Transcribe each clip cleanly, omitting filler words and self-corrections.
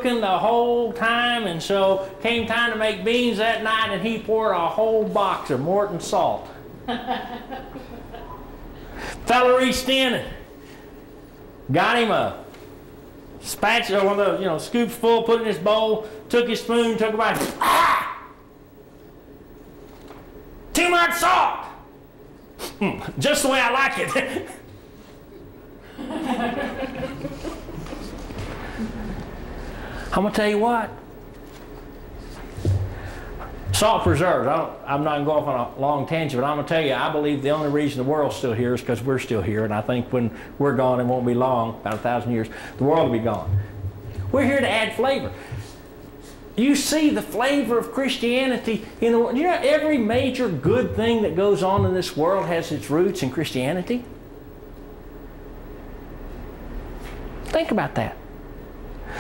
the whole time, and so came time to make beans that night, and he poured a whole box of Morton salt. Fella reached in and got him a spatula, one of those, scoops full, put it in his bowl, took his spoon, took a bite. Ah! Too much salt! Just the way I like it. I'm going to tell you what. Salt preserves. I'm not going to go off on a long tangent, but I'm going to tell you, I believe the only reason the world's still here is because we're still here, and I think when we're gone, it won't be long, about 1,000 years, the world will be gone. We're here to add flavor. You see the flavor of Christianity in the world. You know, every major good thing that goes on in this world has its roots in Christianity. Think about that.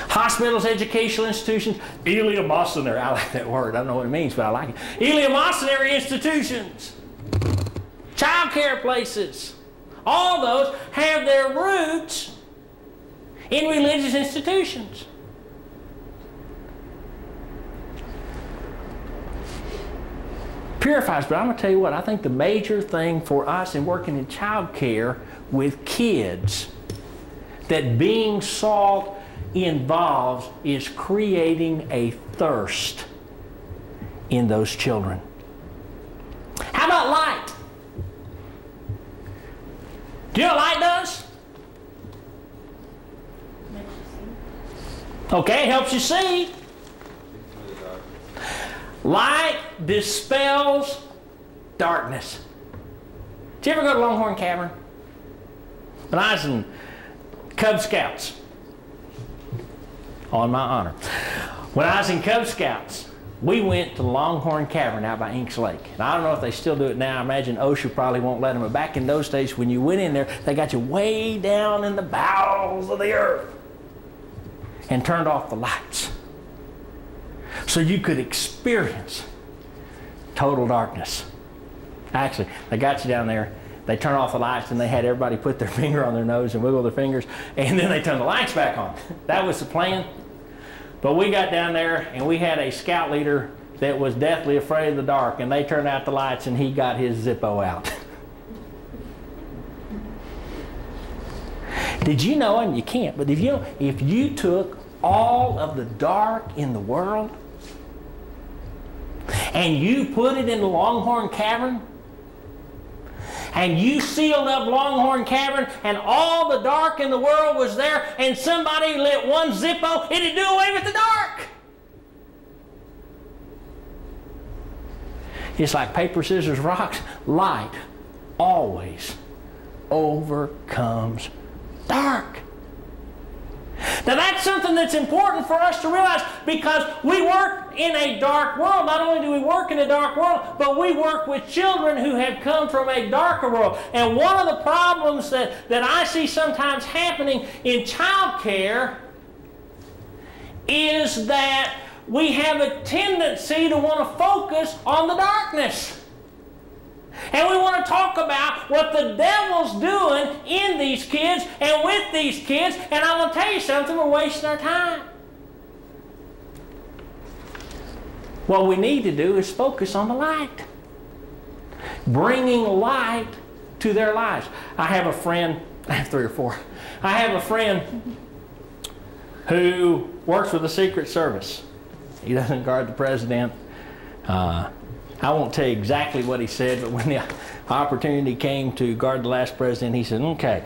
Hospitals, educational institutions, eleemosynary. I like that word. I don't know what it means, but I like it. Eleemosynary institutions, child care places, all those have their roots in religious institutions. Purifies, but I'm going to tell you what, I think the major thing for us in working in child care with kids that being salt involves is creating a thirst in those children. How about light? Do you know what light does? Okay, it helps you see. Light dispels darkness. Did you ever go to Longhorn Cavern? When I was in Cub Scouts, on my honor. When I was in Cub Scouts, we went to Longhorn Cavern out by Inks Lake. And I don't know if they still do it now. I imagine OSHA probably won't let them. But back in those days, when you went in there, they got you way down in the bowels of the earth and turned off the lights so you could experience total darkness. Actually, they got you down there. They turn off the lights, and they had everybody put their finger on their nose and wiggle their fingers, and then they turn the lights back on. That was the plan. But we got down there, and we had a scout leader that was deathly afraid of the dark, and they turned out the lights, and he got his Zippo out. Did you know, and you can't, but if you took all of the dark in the world and you put it in the Longhorn Cavern, and you sealed up Longhorn Cavern, and all the dark in the world was there, and somebody lit one Zippo, it'd do away with the dark. It's like paper, scissors, rocks. Light always overcomes dark. Now that's something that's important for us to realize, because we work in a dark world. Not only do we work in a dark world, but we work with children who have come from a darker world. And one of the problems that I see sometimes happening in child care is that we have a tendency to want to focus on the darkness. And we want to talk about what the devil's doing in these kids and with these kids. And I'm going to tell you something, we're wasting our time. What we need to do is focus on the light. Bringing light to their lives. I have a friend, I have 3 or 4. I have a friend who works with the Secret Service. He doesn't guard the president. I won't tell you exactly what he said, but when the opportunity came to guard the last president, he said, okay,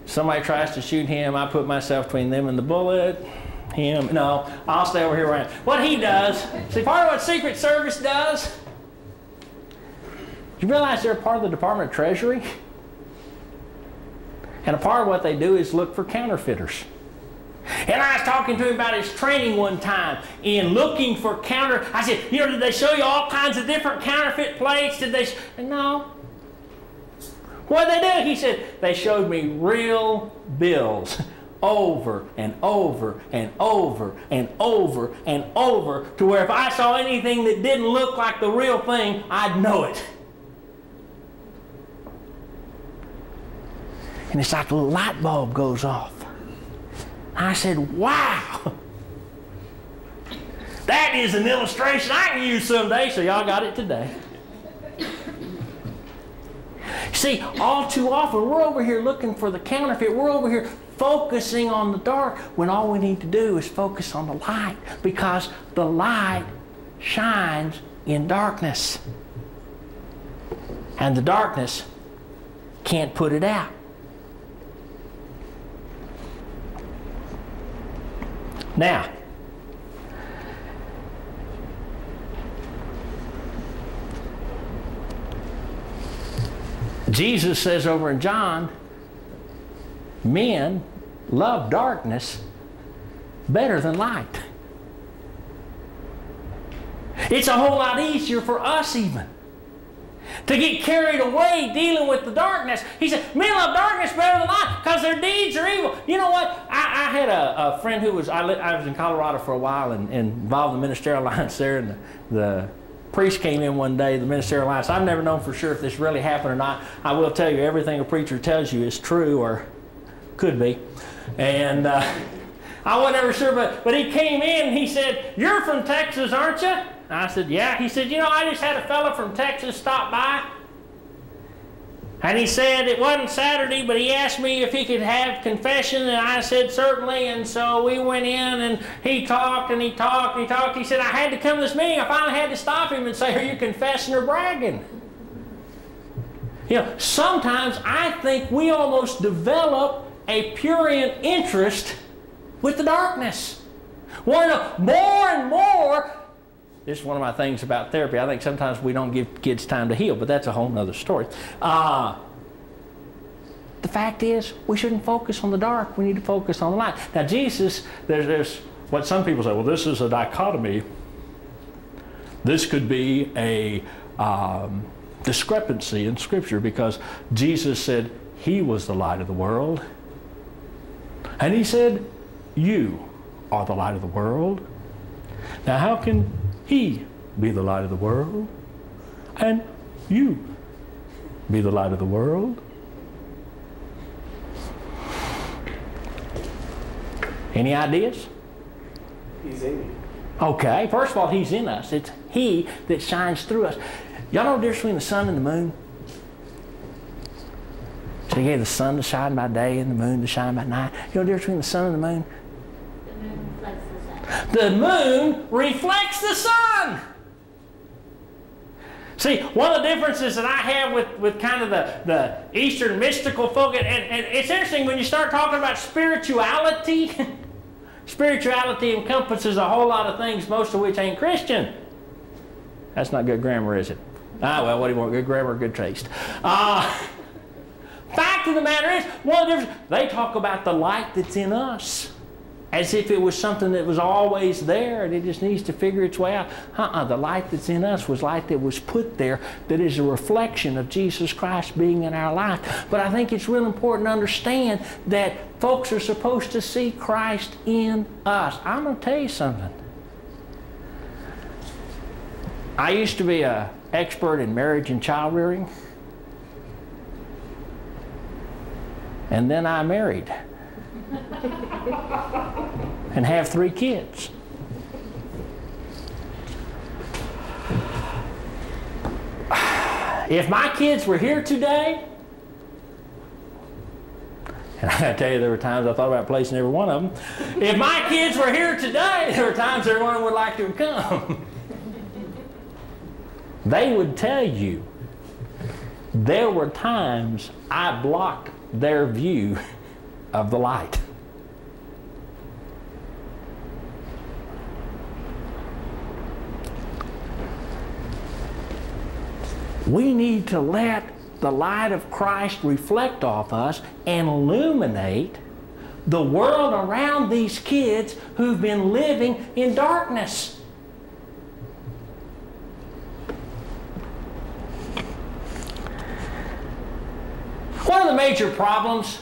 somebody tries to shoot him, I put myself between them and the bullet, him, no, I'll stay over here where I am. What he does, see, part of what Secret Service does, you realize they're a part of the Department of Treasury? And a part of what they do is look for counterfeiters. And I was talking to him about his training one time in looking for I said, did they show you all kinds of different counterfeit plates? Did they? No. What did they do? He said, they showed me real bills over and over and over and over and over, to where if I saw anything that didn't look like the real thing, I'd know it. And it's like a light bulb goes off. I said, wow, That is an illustration I can use someday, so y'all got it today. See, all too often we're over here looking for the counterfeit. We're over here focusing on the dark when all we need to do is focus on the light, because the light shines in darkness. And the darkness can't put it out. Now, Jesus says over in John, men love darkness better than light. It's a whole lot easier for us even to get carried away dealing with the darkness. He said, men love darkness better than light because their deeds are evil. You know what? I had a friend who was, I was in Colorado for a while and involved in the Ministerial Alliance there, and the priest came in one day, the Ministerial Alliance. I've never known for sure if this really happened or not. I will tell you, everything a preacher tells you is true or could be. And I wasn't ever sure, but he came in and he said, "You're from Texas, aren't you?" And I said, "Yeah." He said, "You know, I just had a fella from Texas stop by. And he said it wasn't Saturday, but he asked me if he could have confession, and I said certainly, and so we went in and he talked and he talked and he talked. He said, I had to come to this meeting. I finally had to stop him and say, are you confessing or bragging?" You know, sometimes I think we almost develop a prurient interest with the darkness. Want to know more and more. This is one of my things about therapy. I think sometimes we don't give kids time to heal, but that's a whole nother story. The fact is, we shouldn't focus on the dark. We need to focus on the light. Now, Jesus, there's what some people say, well, this is a dichotomy. This could be a discrepancy in Scripture, because Jesus said He was the light of the world. And He said, you are the light of the world. Now, how can He be the light of the world and you be the light of the world? Any ideas? He's in you. Okay, first of all, He's in us. It's He that shines through us. Y'all know the difference between the sun and the moon? So He gave the sun to shine by day and the moon to shine by night. You know the difference between the sun and the moon? The moon reflects the sun. See, one of the differences that I have with kind of the Eastern mystical folk, and it's interesting when you start talking about spirituality. Spirituality encompasses a whole lot of things, most of which ain't Christian. That's not good grammar, is it? Ah, well, what do you want? Good grammar or good taste? Fact of the matter is, one of the differences, they talk about the light that's in us, as if it was something that was always there and it just needs to figure its way out. The light that's in us was light that was put there, that is a reflection of Jesus Christ being in our life. But I think it's real important to understand that folks are supposed to see Christ in us. I'm going to tell you something. I used to be an expert in marriage and child rearing. And then I married. And have 3 kids. If my kids were here today, and I gotta tell you, there were times I thought about placing every one of them. If my kids were here today, there were times every one of them would like to come. They would tell you there were times I blocked their view of the light. We need to let the light of Christ reflect off us and illuminate the world around these kids who've been living in darkness. One of the major problems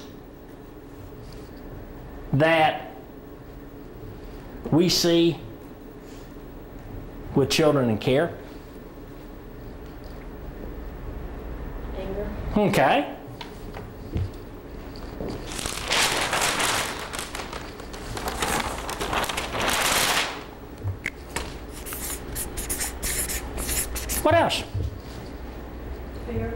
that we see with children in care. Anger. Okay. What else? Fear.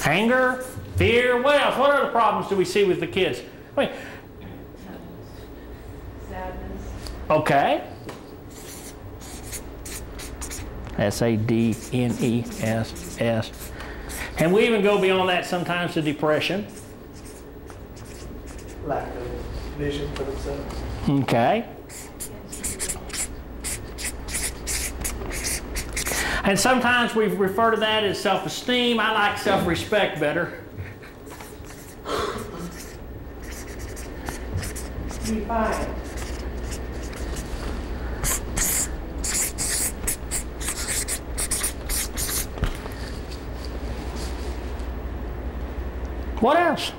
Anger, fear, what else? What other problems do we see with the kids? Wait. Sadness. Okay. SADNESS. And we even go beyond that sometimes to depression. Lack of vision for themselves. Okay. And sometimes we refer to that as self-esteem. I like self-respect better. Defiant. What else?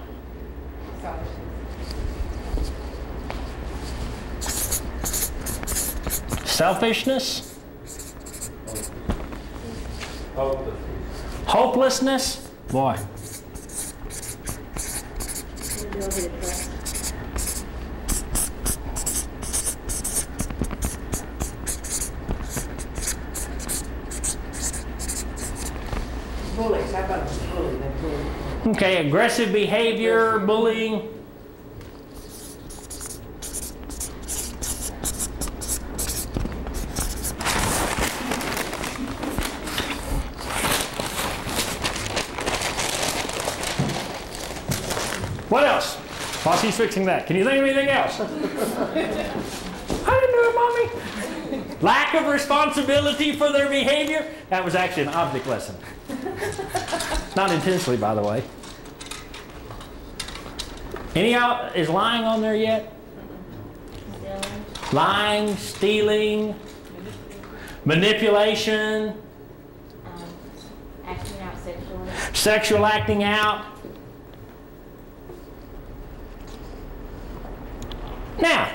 Selfishness? Hopelessness? Boy. Inability to trust. Bullies, how about bullying? That bullying. Okay, aggressive behavior, bullying. What else? While she's fixing that, can you think of anything else? I didn't do it, Mommy. Lack of responsibility for their behavior. That was actually an object lesson. Not intentionally, by the way. Any out is lying on there yet? Stealing. Lying, stealing, manipulation, Acting out sexually. sexual acting out. Now,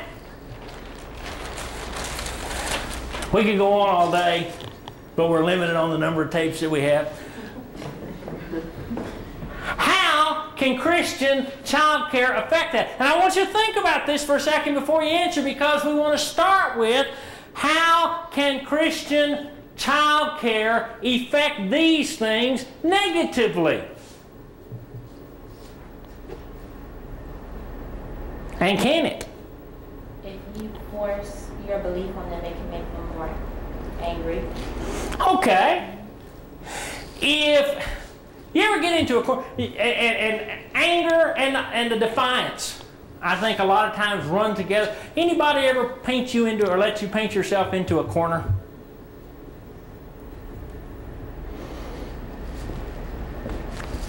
we could go on all day, but we're limited on the number of tapes that we have. How can Christian child care affect that? And I want you to think about this for a second before you answer, because we want to start with how can Christian child care affect these things negatively? And can it? If you force your belief on them, it can make them more angry. Okay. If you ever get into and anger and the defiance, I think a lot of times run together. Anybody ever paint you into or let you paint yourself into a corner?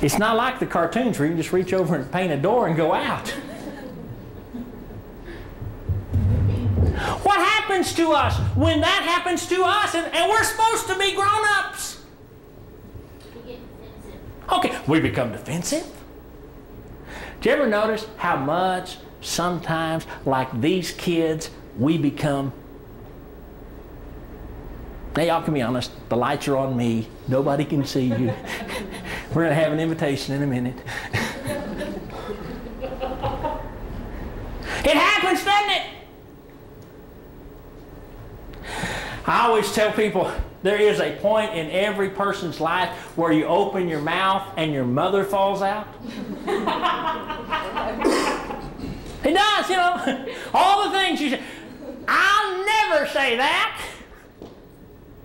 It's not like the cartoons where you can just reach over and paint a door and go out. What happens to us when that happens to us and we're supposed to be grown-ups? You get defensive. Okay, we become defensive. Do you ever notice how much sometimes, like these kids, we become? Now y'all can be honest, the lights are on me, nobody can see you. We're going to have an invitation in a minute. It happens, doesn't it? I always tell people there is a point in every person's life where you open your mouth and your mother falls out. It does, you know. All the things you say. I'll never say that.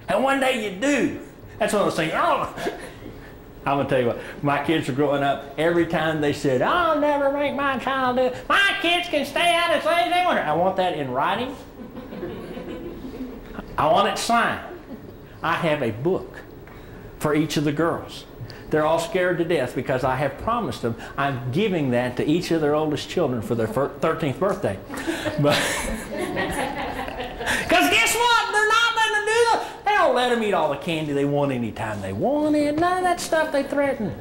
And one day you do. That's one of those things. Oh. I'm going to tell you what, my kids were growing up, every time they said, I'll never make my child do it. My kids can stay out as late as they want. I want that in writing. I want it signed. I have a book for each of the girls. They're all scared to death because I have promised them I'm giving that to each of their oldest children for their 13th birthday. But because guess what? They're not letting them do that. They don't let them eat all the candy they want anytime they want it. None of that stuff they threaten.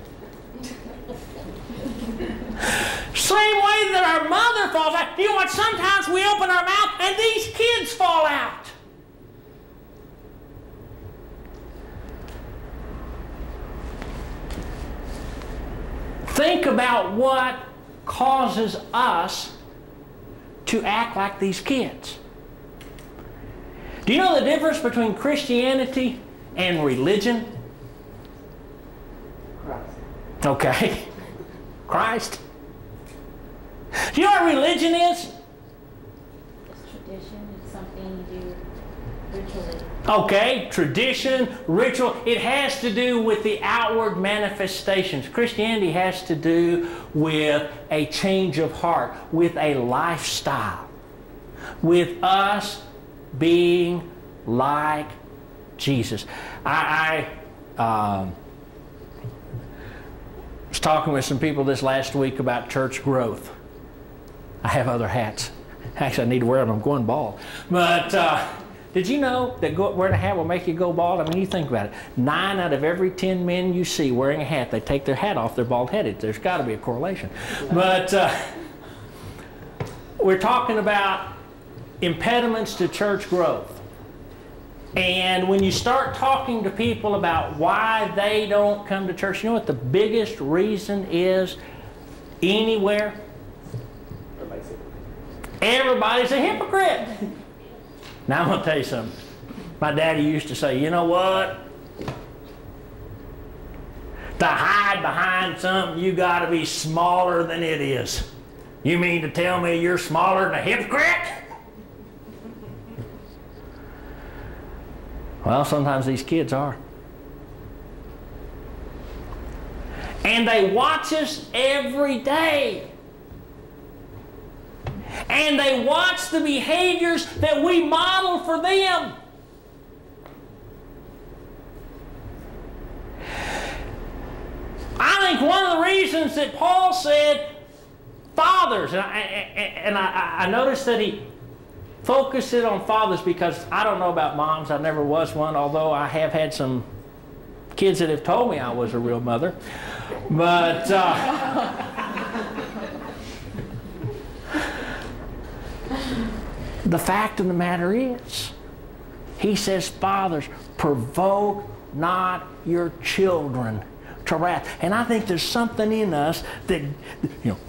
Same way that our mother falls out. You know what? Sometimes we open our mouth and these kids fall out. Think about what causes us to act like these kids. Do you know the difference between Christianity and religion? Christ. Okay. Christ. Do you know what religion is? It's tradition. It's something you do ritually. Okay, tradition, ritual. It has to do with the outward manifestations. Christianity has to do with a change of heart, with a lifestyle, with us being like Jesus. I was talking with some people this last week about church growth. I have other hats. Actually, I need to wear them. I'm going bald. But did you know that wearing a hat will make you go bald? I mean, you think about it. 9 out of every 10 men you see wearing a hat, they take their hat off, they're bald-headed. There's got to be a correlation. But we're talking about impediments to church growth. And when you start talking to people about why they don't come to church, you know what the biggest reason is anywhere? Everybody's a hypocrite. Now I'm going to tell you something. My daddy used to say, you know what? To hide behind something, you got to be smaller than it is. You mean to tell me you're smaller than a hypocrite? Well, sometimes these kids are. And they watch us every day. And they watch the behaviors that we model for them. I think one of the reasons that Paul said, fathers, and I noticed that he focused it on fathers because I don't know about moms. I never was one, although I have had some kids that have told me I was a real mother. But the fact of the matter is, he says, fathers, provoke not your children to wrath. And I think there's something in us that,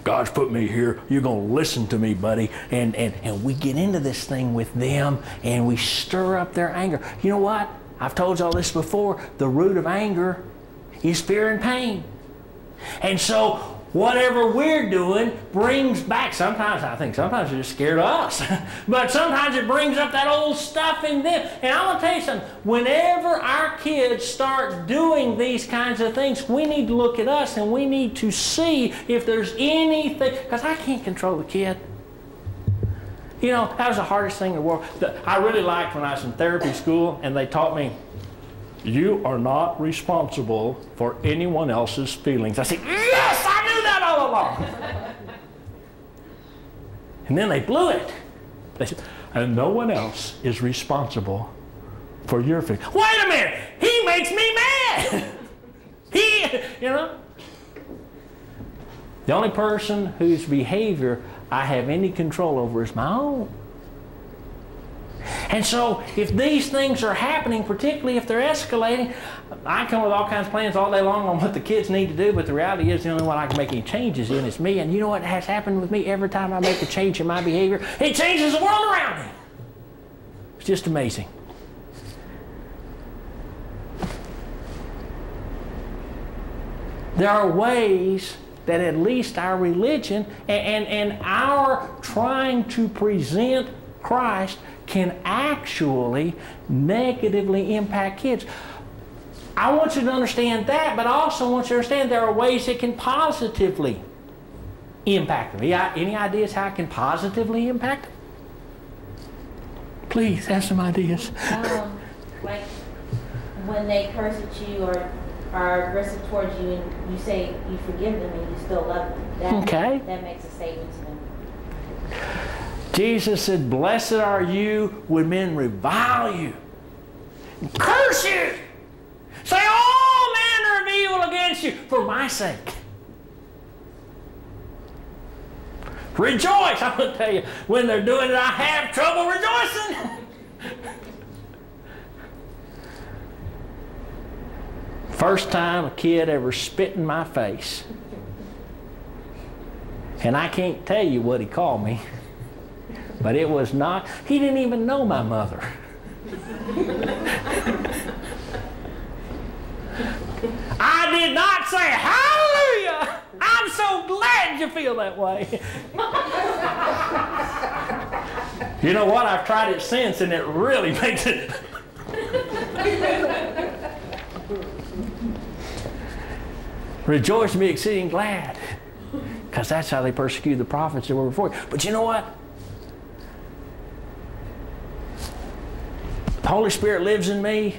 God's put me here, you're going to listen to me, buddy. And we get into this thing with them and we stir up their anger. You know what? I've told you all this before. The root of anger is fear and pain. And so whatever we're doing brings back, sometimes they're just scared of us, but sometimes it brings up that old stuff in them. And I want to tell you something, whenever our kids start doing these kinds of things, we need to look at us and we need to see if there's anything, because I can't control the kid. That was the hardest thing in the world. I really liked when I was in therapy school and they taught me, you are not responsible for anyone else's feelings. I said, yes, I knew that all along. And then they blew it. They said, and no one else is responsible for your feelings. Wait a minute, he makes me mad. The only person whose behavior I have any control over is my own. And so if these things are happening, particularly if they're escalating, I come with all kinds of plans all day long on what the kids need to do, but the reality is the only one I can make any changes in is me. And you know what has happened with me every time I make a change in my behavior? It changes the world around me. It's just amazing. There are ways that at least our religion and our trying to present Christ can actually negatively impact kids. I want you to understand that, but I also want you to understand there are ways it can positively impact them. Any ideas how it can positively impact them? Please, have some ideas. Like when they curse at you or are aggressive towards you and you say you forgive them and you still love them. That makes a statement to them. Jesus said, blessed are you when men revile you, curse you, say all manner of evil against you for my sake. Rejoice. I'm going to tell you, when they're doing it, I have trouble rejoicing. First time a kid ever spit in my face. And I can't tell you what he called me. But it was not, he didn't even know my mother. I did not say, hallelujah! I'm so glad you feel that way. You know what? I've tried it since, and it really makes it. Rejoice and be exceeding glad. Because that's how they persecuted the prophets that were before you. But you know what? The Holy Spirit lives in me.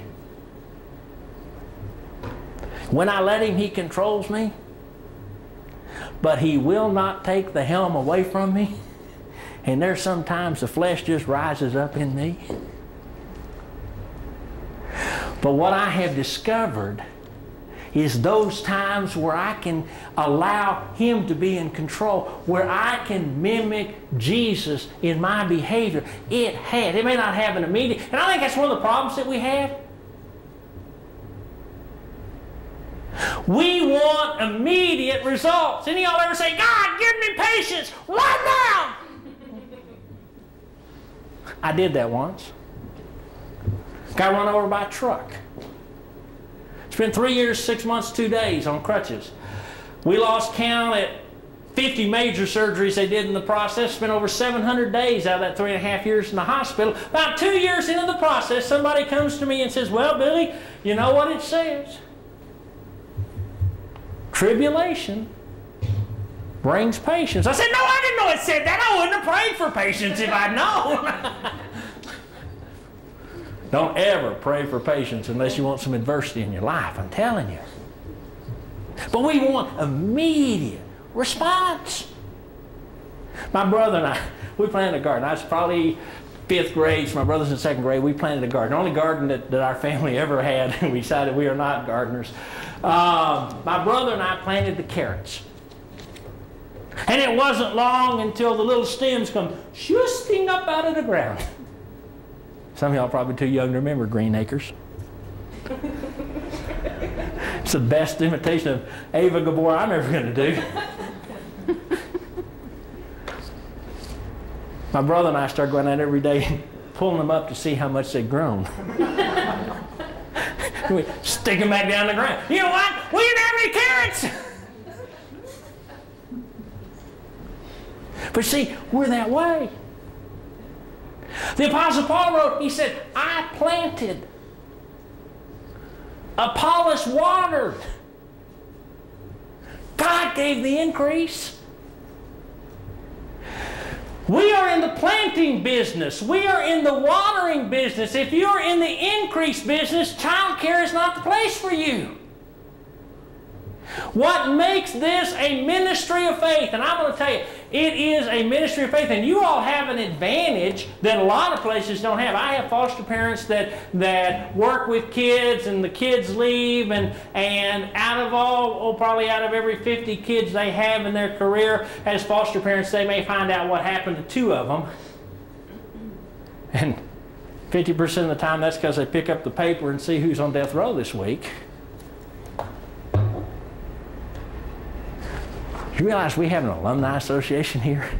When I let Him, He controls me. But He will not take the helm away from me. And there's sometimes the flesh just rises up in me. But what I have discovered is those times where I can allow Him to be in control, where I can mimic Jesus in my behavior. It may not have an immediate, and I think that's one of the problems that we have. We want immediate results. Any of y'all ever say, God, give me patience right now? I did that once. Got run over by a truck. Spent 3 years, 6 months, 2 days on crutches. We lost count at 50 major surgeries they did in the process. Spent over 700 days out of that 3.5 years in the hospital. About 2 years into the process, somebody comes to me and says, well, Billy, you know what it says? Tribulation brings patience. I said, no, I didn't know it said that. I wouldn't have prayed for patience if I'd known. Don't ever pray for patience unless you want some adversity in your life, I'm telling you. But we want immediate response. My brother and I, we planted a garden. I was probably 5th grade, so my brother's in 2nd grade. We planted a garden. The only garden that our family ever had, and we decided we are not gardeners. My brother and I planted the carrots. And it wasn't long until the little stems come shusting up out of the ground. Some of y'all are probably too young to remember Green Acres. It's the best imitation of Ava Gabor I'm ever going to do. My brother and I started going out every day pulling them up to see how much they'd grown. We stick them back down the ground. You know what? We didn't have any carrots. But see, we're that way. The Apostle Paul wrote, he said, I planted, Apollos watered. God gave the increase. We are in the planting business. We are in the watering business. If you're in the increase business, child care is not the place for you. What makes this a ministry of faith, and I'm going to tell you, it is a ministry of faith, and you all have an advantage that a lot of places don't have. I have foster parents that work with kids, and the kids leave, and out of probably out of every 50 kids they have in their career as foster parents, they may find out what happened to 2 of them. And 50% of the time, that's because they pick up the paper and see who's on death row this week. You realize we have an alumni association here?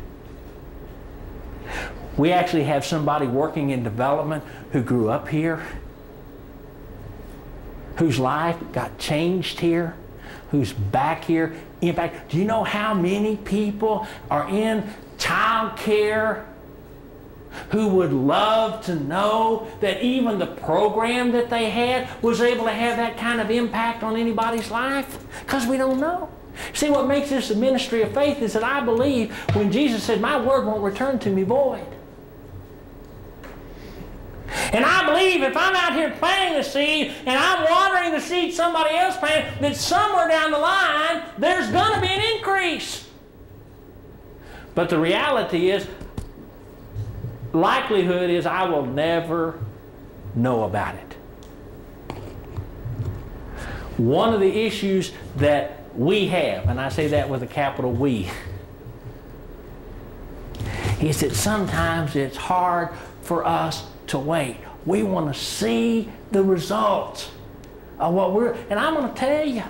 We actually have somebody working in development who grew up here, whose life got changed here, who's back here. In fact, do you know how many people are in child care who would love to know that even the program that they had was able to have that kind of impact on anybody's life? Because we don't know. See, what makes this a ministry of faith is that I believe when Jesus said, my word won't return to me void. And I believe if I'm out here planting the seed and I'm watering the seed somebody else planted, that somewhere down the line there's going to be an increase. But the reality is, likelihood is I will never know about it. One of the issues that we have, and I say that with a capital we, is that sometimes it's hard for us to wait. We want to see the results of what and I'm going to tell you,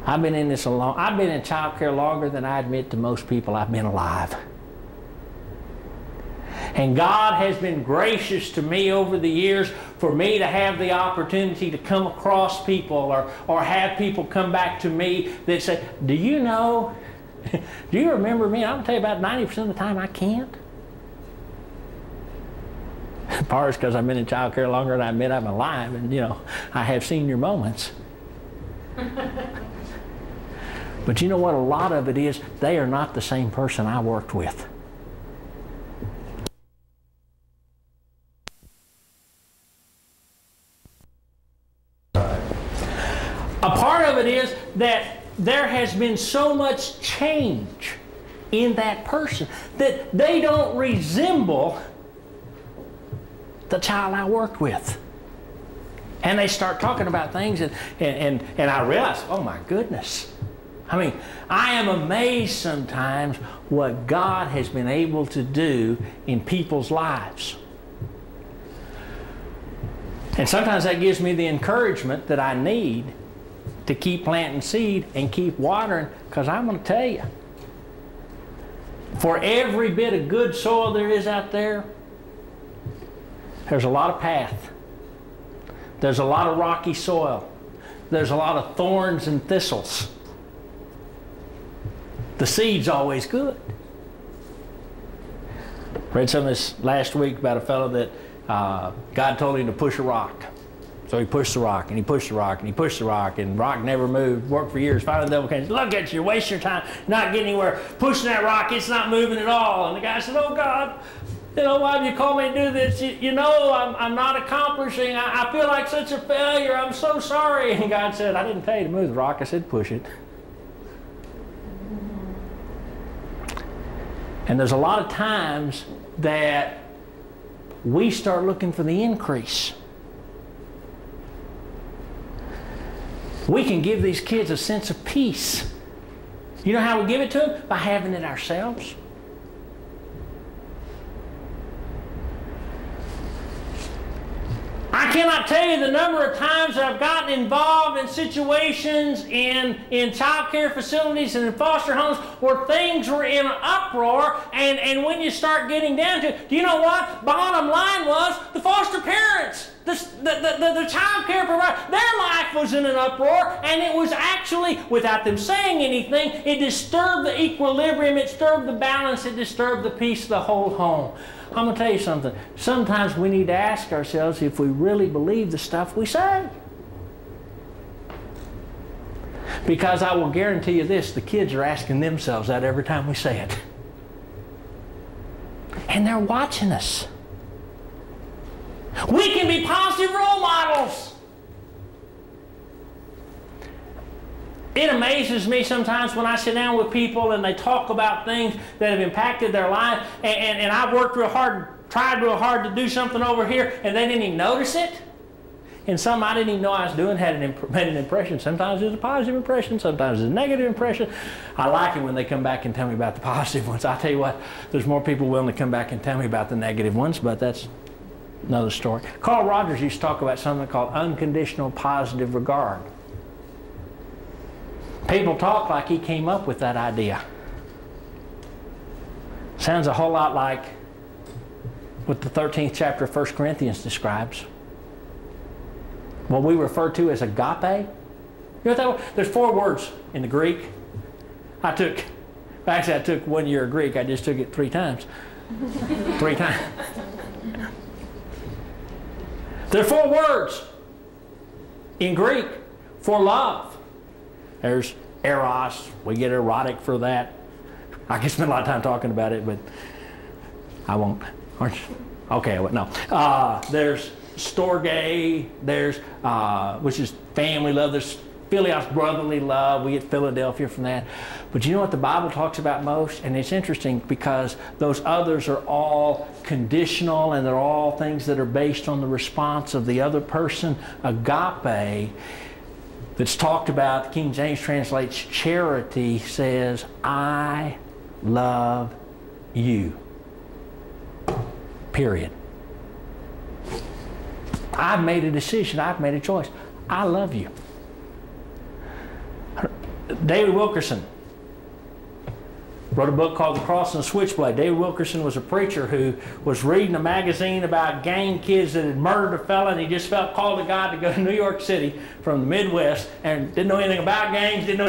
I've been in this I've been in child care longer than I admit to most people I've been alive. And God has been gracious to me over the years for me to have the opportunity to come across people or have people come back to me that say, do you know, do you remember me? I'm going to tell you about 90% of the time I can't. Part is because I've been in child care longer than I admit I'm alive, and you know, I have senior moments. But you know what a lot of it is? They are not the same person I worked with. A part of it is that there has been so much change in that person that they don't resemble the child I worked with. And they start talking about things and I realize, oh my goodness. I mean, I am amazed sometimes what God has been able to do in people's lives. And sometimes that gives me the encouragement that I need to keep planting seed and keep watering, because I'm going to tell you, for every bit of good soil there is out there, there's a lot of path. There's a lot of rocky soil. There's a lot of thorns and thistles. The seed's always good. Read some of this last week about a fellow that God told him to push a rock. So he pushed the rock, and he pushed the rock, and he pushed the rock, and the rock never moved. Worked for years. Finally the devil came and said, look at you, waste your time, not getting anywhere. Pushing that rock, it's not moving at all. And the guy said, oh God, you know, why have you called me to do this? You know, I'm not accomplishing. I feel like such a failure. I'm so sorry. And God said, I didn't tell you to move the rock. I said push it. And there's a lot of times that we start looking for the increase. We can give these kids a sense of peace. You know how we give it to them? By having it ourselves. I cannot tell you the number of times that I've gotten involved in situations in child care facilities and in foster homes where things were in an uproar, and when you start getting down to it, do you know what? Bottom line was the foster parents, the child care provider, their life was in an uproar, and it was actually, without them saying anything, it disturbed the equilibrium, it disturbed the balance, it disturbed the peace of the whole home. I'm going to tell you something. Sometimes we need to ask ourselves if we really believe the stuff we say. Because I will guarantee you this, the kids are asking themselves that every time we say it. And they're watching us. We can be positive role models. It amazes me sometimes when I sit down with people and they talk about things that have impacted their life, and I've worked real hard, tried real hard to do something over here, and they didn't even notice it. And some I didn't even know I was doing made an impression. Sometimes it's a positive impression, sometimes it's a negative impression. I like it when they come back and tell me about the positive ones. I tell you what, there's more people willing to come back and tell me about the negative ones, but that's another story. Carl Rogers used to talk about something called unconditional positive regard. People talk like he came up with that idea. Sounds a whole lot like what the 13th chapter of 1 Corinthians describes. What we refer to as agape. You know what that was? There's 4 words in the Greek. I took 1 year of Greek. I just took it 3 times. 3 times. There are 4 words in Greek for love. There's eros. We get erotic for that. I could spend a lot of time talking about it, but I won't. Okay, no. There's storge. There's which is family love. There's philios, brotherly love. We get Philadelphia from that. But you know what the Bible talks about most? And it's interesting because those others are all conditional, and they're all things that are based on the response of the other person. Agape, that's talked about, the King James translates charity, says, I love you. Period. I've made a decision. I've made a choice. I love you. David Wilkerson Wrote a book called The Cross and the Switchblade. David Wilkerson was a preacher who was reading a magazine about gang kids that had murdered a fella, and he just felt called to God to go to New York City from the Midwest, and didn't know anything about gangs, didn't know